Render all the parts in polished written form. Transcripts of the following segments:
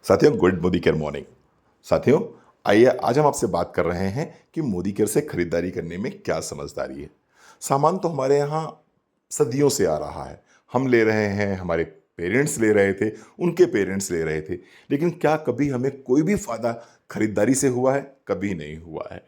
साथियों, good Modi care morning. साथियों, आइए आज हम आपसे बात कर रहे हैं कि मोदी केयर से खरीदारी करने में क्या समझदारी है। सामान तो हमारे यहाँ सदियों से आ रहा है। हम ले रहे हैं, हमारे पेरेंट्स ले रहे थे, उनके पेरेंट्स ले रहे थे। लेकिन क्या कभी हमें कोई भी फायदा खरीदारी से हुआ है? कभी नहीं हुआ है।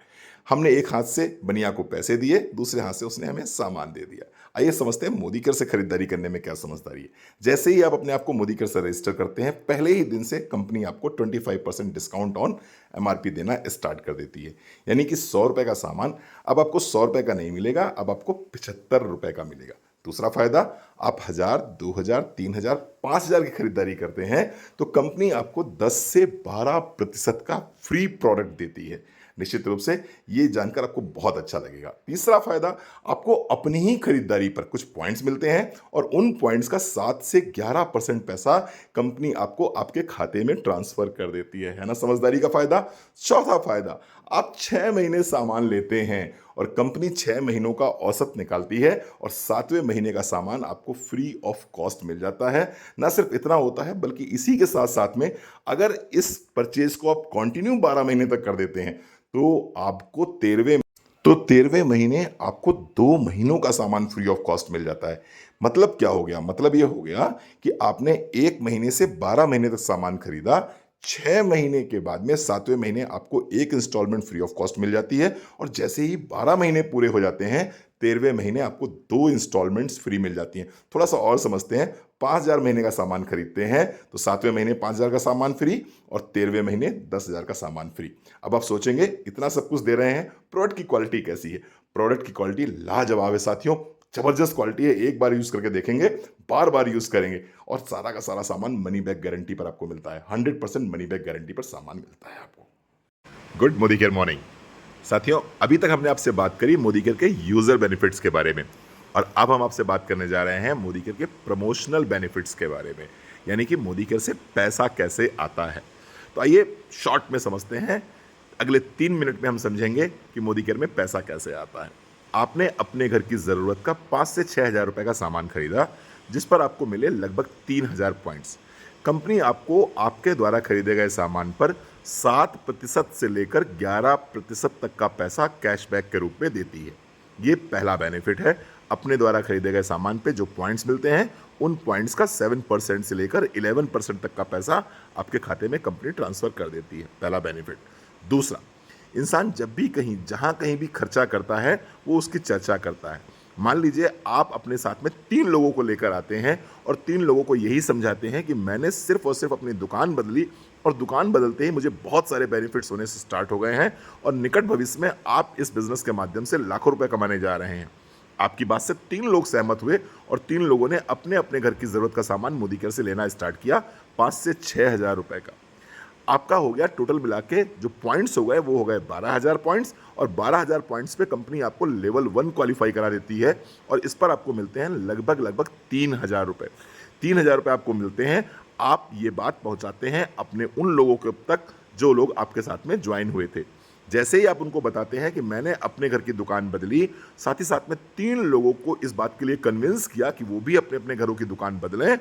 हमने एक हाथ से बनिया को पैसे दिए, दूसरे हाथ से उसने हमें सामान दे दिया। आइए समझते हैं मोदी केयर से खरीदारी करने में क्या समझदारी है। जैसे ही आप अपने आप को मोदी केयर से रजिस्टर करते हैं, पहले ही दिन से कंपनी आपको 25% डिस्काउंट ऑन एमआरपी देना स्टार्ट कर देती है। यानी कि 100 रुपए का सामान अब आपको 100 रुपए का नहीं मिलेगा, अब आपको 75 रुपए का मिलेगा। दूसरा फायदा, आप 1000, 2000, 3000, 5000 की खरीदारी करते हैं तो कंपनी आपको 10 से 12% का फ्री प्रोडक्ट देती है। निश्चित रूप से ये जानकर आपको बहुत अच्छा लगेगा। तीसरा फायदा, आपको अपनी ही खरीदारी पर कुछ पॉइंट्स मिलते हैं और उन पॉइंट्स का 7 से 11% पैसा कंपनी आपको आपके खाते में ट्रांसफर कर देती है ना समझदारी का फायदा। चौथा फायदा, आप 6 महीने सामान लेते हैं और कंपनी 6 महीनों का औसत निकालती है और 7वें महीने का सामान आपको फ्री ऑफ कॉस्ट मिल जाता है। ना सिर्फ इतना होता है, बल्कि इसी के साथ साथ में अगर इस परचेज को आप कंटिन्यू 12 महीने तक कर देते हैं तो 13वें महीने आपको 2 महीनों का सामान फ्री ऑफ कॉस्ट मिल जाता है। मतलब क्या हो गया? मतलब ये हो गया कि आपने 1 महीने से 12 महीने तक सामान खरीदा, 6 महीने के बाद में 7वें महीने आपको एक इंस्टॉलमेंट फ्री ऑफ कॉस्ट मिल जाती है और जैसे ही 12 महीने पूरे हो जाते हैं, 13वें महीने आपको 2 इंस्टॉलमेंट्स फ्री मिल जाती हैं। थोड़ा सा और समझते हैं। 5000 महीने का सामान खरीदते हैं तो 7वें महीने 5000 का सामान फ्री और 13वें महीने 10,000 का सामान फ्री। अब आप सोचेंगे, इतना सब कुछ दे रहे हैं, प्रोडक्ट की क्वालिटी कैसी है? प्रोडक्ट की क्वालिटी लाजवाब है साथियों। जबरदस्त क्वालिटी है। एक बार यूज करके देखेंगे, बार बार यूज करेंगे और सारा का सारा सामान मनी बैक गारंटी पर आपको मिलता है। 100% मनी बैक गारंटी पर सामान मिलता है आपको। Good Modi care morning. साथियों, अभी तक हमने आपसे बात करी मोदी केयर के यूजर बेनिफिट्स के बारे में और अब हम आपसे बात करने जा रहे हैं मोदी केयर के प्रमोशनल बेनिफिट्स के बारे में, यानी कि मोदी केयर से पैसा कैसे आता है। तो आइए शॉर्ट में समझते हैं। अगले 3 मिनट में हम समझेंगे कि मोदी केयर में पैसा कैसे आता है। आपने अपने घर की ज़रूरत का 5 से 6 हज़ार रुपए का सामान खरीदा, जिस पर आपको मिले लगभग 3000 पॉइंट्स। कंपनी आपको आपके द्वारा खरीदे गए सामान पर 7% से लेकर 11% तक का पैसा कैशबैक के रूप में देती है। ये पहला बेनिफिट है। अपने द्वारा खरीदे गए सामान पे जो पॉइंट्स मिलते हैं, उन पॉइंट्स का 7% से लेकर 11% तक का पैसा आपके खाते में कंपनी ट्रांसफर कर देती है। पहला बेनिफिट। दूसरा, इंसान जब भी कहीं जहां कहीं भी खर्चा करता है, वो उसकी चर्चा करता है। मान लीजिए आप अपने साथ में 3 लोगों को लेकर आते हैं और 3 लोगों को यही समझाते हैं कि मैंने सिर्फ और सिर्फ अपनी दुकान बदली और दुकान बदलते ही मुझे बहुत सारे बेनिफिट्स होने से स्टार्ट हो गए हैं और निकट भविष्य में आप इस बिजनेस के माध्यम से लाखों रुपए कमाने जा रहे हैं। आपकी बात से 3 लोग सहमत हुए और 3 लोगों ने अपने अपने घर की जरूरत का सामान मोदी केयर से लेना स्टार्ट किया, 5 से 6 हज़ार रुपए का। आपका हो गया टोटल मिला के जो पॉइंट्स हो गए वो हो गए 12,000 पॉइंट्स और 12,000 पॉइंट्स पे कंपनी आपको लेवल 1 क्वालिफाई करा देती है और इस पर आपको मिलते हैं लगभग लगभग 3,000 रुपए। 3,000 रुपए आपको मिलते हैं। आप ये बात पहुंचाते हैं अपने उन लोगों के तक जो लोग आपके साथ में ज्वाइन हुए थे। जैसे ही आप उनको बताते हैं कि मैंने अपने घर की दुकान बदली, साथ ही साथ में 3 लोगों को इस बात के लिए कन्विंस किया कि वो भी अपने अपने घरों की दुकान बदलें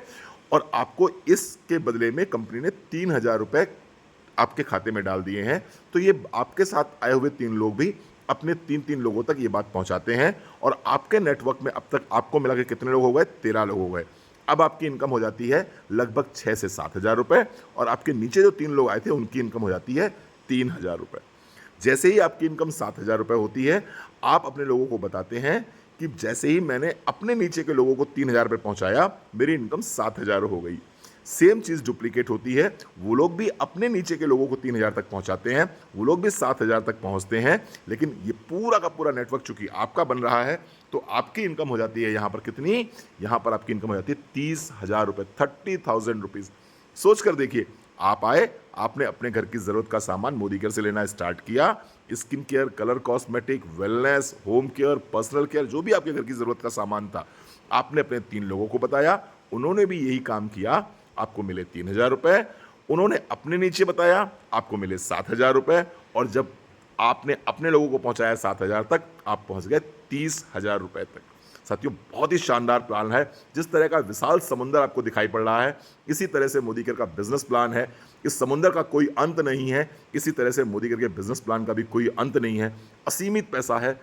और आपको इसके बदले में कंपनी ने 3,000 रुपए आपके खाते में डाल दिए हैं, तो ये आपके साथ आए हुए 3 लोग भी अपने 3-3 लोगों तक ये बात पहुंचाते हैं और आपके नेटवर्क में अब तक आपको मिला के कितने लोग हो गए? 13 लोग हो गए। अब आपकी इनकम हो जाती है लगभग 6 से 7 हज़ार रुपए और आपके नीचे जो 3 लोग आए थे उनकी इनकम हो जाती है 3,000 रुपए। जैसे ही आपकी इनकम 7,000 रुपए होती है, आप अपने लोगों को बताते हैं कि जैसे ही मैंने अपने नीचे के लोगों को 3,000 रुपए पहुंचाया, मेरी इनकम 7,000 हो गई। सेम चीज़ डुप्लीकेट होती है। वो लोग भी अपने नीचे के लोगों को 3,000 तक पहुंचाते हैं, वो लोग भी 7,000 तक पहुंचते हैं। लेकिन ये पूरा का पूरा नेटवर्क चूंकि आपका बन रहा है, तो आपकी इनकम हो जाती है यहाँ पर कितनी? यहाँ पर आपकी इनकम हो जाती है 30,000 रुपए, 30,000 रुपीज़। सोच कर देखिए, आप आए, आपने अपने घर की ज़रूरत का सामान मोदी केयर से लेना स्टार्ट किया। Skin care, colour cosmetic, wellness, home care, personal care, जो भी आपके घर की ज़रूरत का सामान था, आपने अपने 3 लोगों को बताया, उन्होंने भी यही काम किया, आपको मिले 3,000 रुपए। उन्होंने अपने नीचे बताया, आपको मिले 7,000 रुपए और जब आपने अपने लोगों को पहुंचाया 7,000 तक, आप पहुंच गए 30,000 रुपए तक। साथियों, बहुत ही शानदार प्लान है। जिस तरह का विशाल समुंदर आपको दिखाई पड़ रहा है, इसी तरह से मोदी केयर का बिजनेस प्लान है। इस समुंदर का कोई अंत नहीं है, इसी तरह से मोदी करके बिजनेस प्लान का भी कोई अंत नहीं है। असीमित पैसा है